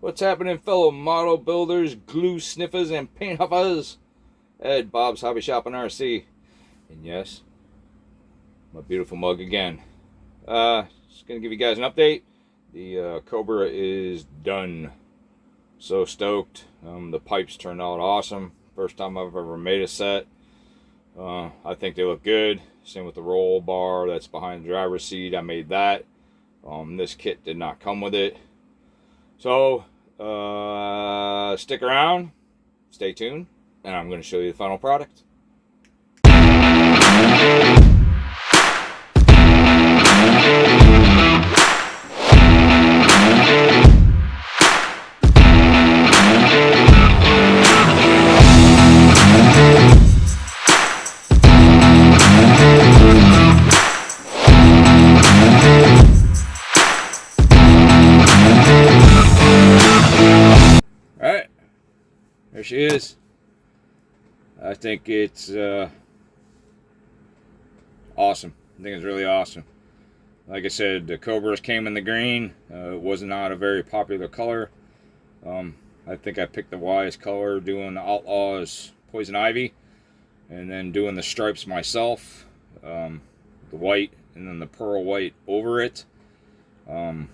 What's happening, fellow model builders, glue sniffers, and paint huffers? Ed, Bob's Hobby Shop in RC. And yes, my beautiful mug again. Just going to give you guys an update. The Cobra is done. So stoked. The pipes turned out awesome. First time I've ever made a set. I think they look good. Same with the roll bar that's behind the driver's seat. I made that. This kit did not come with it. So, stick around, stay tuned, and I'm going to show you the final product. Alright, there she is. I think it's awesome. I think it's really awesome. Like I said, the Cobras came in the green. It was not a very popular color. I think I picked the wise color doing the Outlaws Poison Ivy, and then doing the stripes myself, the white and then the pearl white over it. I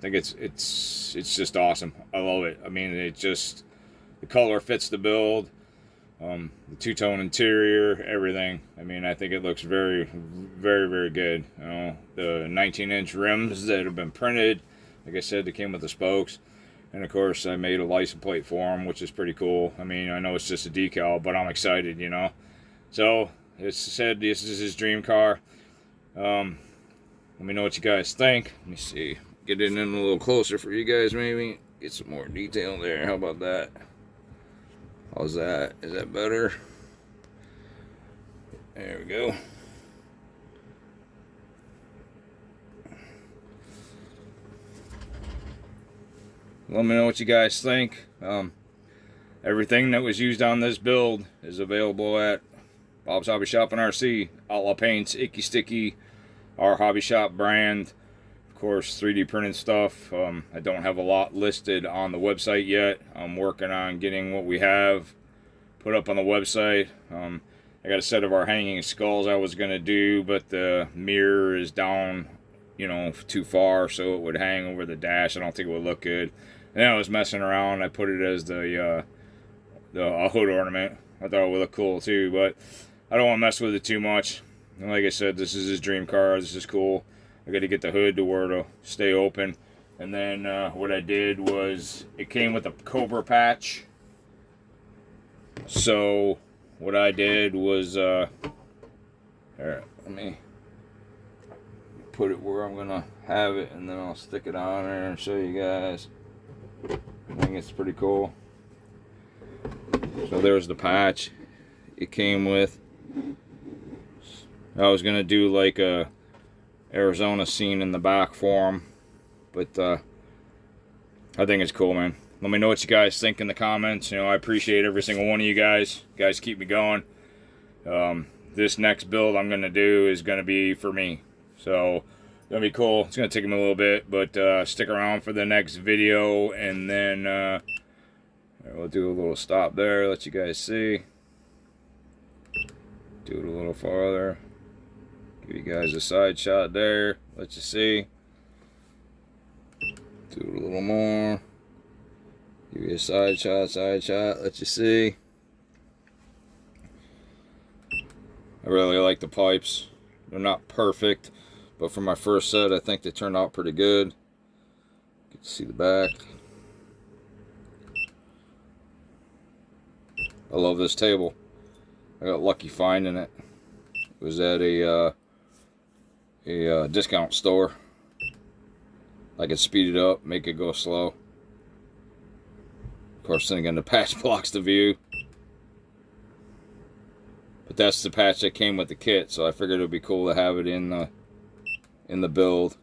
think it's just awesome. I love it. I mean, the color fits the build, the two-tone interior, everything. I mean, I think it looks very, very, very good. You know, the 19-inch rims that have been printed, like I said, they came with the spokes, and of course, I made a license plate for them, which is pretty cool. I mean, I know it's just a decal, but I'm excited, you know. So, as I said, this is his dream car. Let me know what you guys think. Let me see. Get it in a little closer for you guys, maybe. Get some more detail there. How about that? How's that? Is that better? There we go. Let me know what you guys think. Everything that was used on this build is available at Bob's Hobby Shop in RC. Outlaw Paints, Icky Sticky, our hobby shop brand. Of course, 3D printed stuff. I don't have a lot listed on the website yet. I'm working on getting what we have put up on the website. I got a set of our hanging skulls I was going to do, but the mirror is down, you know, too far, so it would hang over the dash. I don't think it would look good. And then I was messing around. I put it as the hood ornament. I thought it would look cool too, but I don't want to mess with it too much. And like I said, this is his dream car. This is cool. I got to get the hood to where it'll stay open. And then what I did was, it came with a Cobra patch. So what I did was, here, let me put it where I'm going to have it, and then I'll stick it on there and show you guys. I think it's pretty cool. So there's the patch it came with. I was going to do like a Arizona scene in the back for him, but I think it's cool, man. Let me know what you guys think in the comments. You know, I appreciate every single one of you guys. You guys keep me going. This next build I'm gonna do is gonna be for me, so it's gonna be cool. It's gonna take me a little bit, but stick around for the next video, and then we'll do a little stop there, let you guys see. Do it a little farther. Give you guys a side shot there, let you see. Do it a little more. Give you a side shot, let you see. I really like the pipes. They're not perfect, but for my first set, I think they turned out pretty good. Get to see the back. I love this table. I got lucky finding it. It was at a discount store. I could speed it up, make it go slow. Of course, then again, the patch blocks the view. But that's the patch that came with the kit, so I figured it would be cool to have it in the build.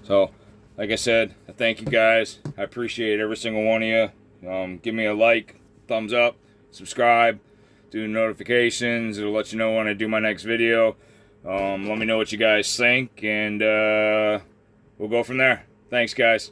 So, like I said, I thank you guys. I appreciate every single one of you. Give me a like, thumbs up, subscribe, do notifications. It'll let you know when I do my next video. Let me know what you guys think, and we'll go from there. Thanks, guys.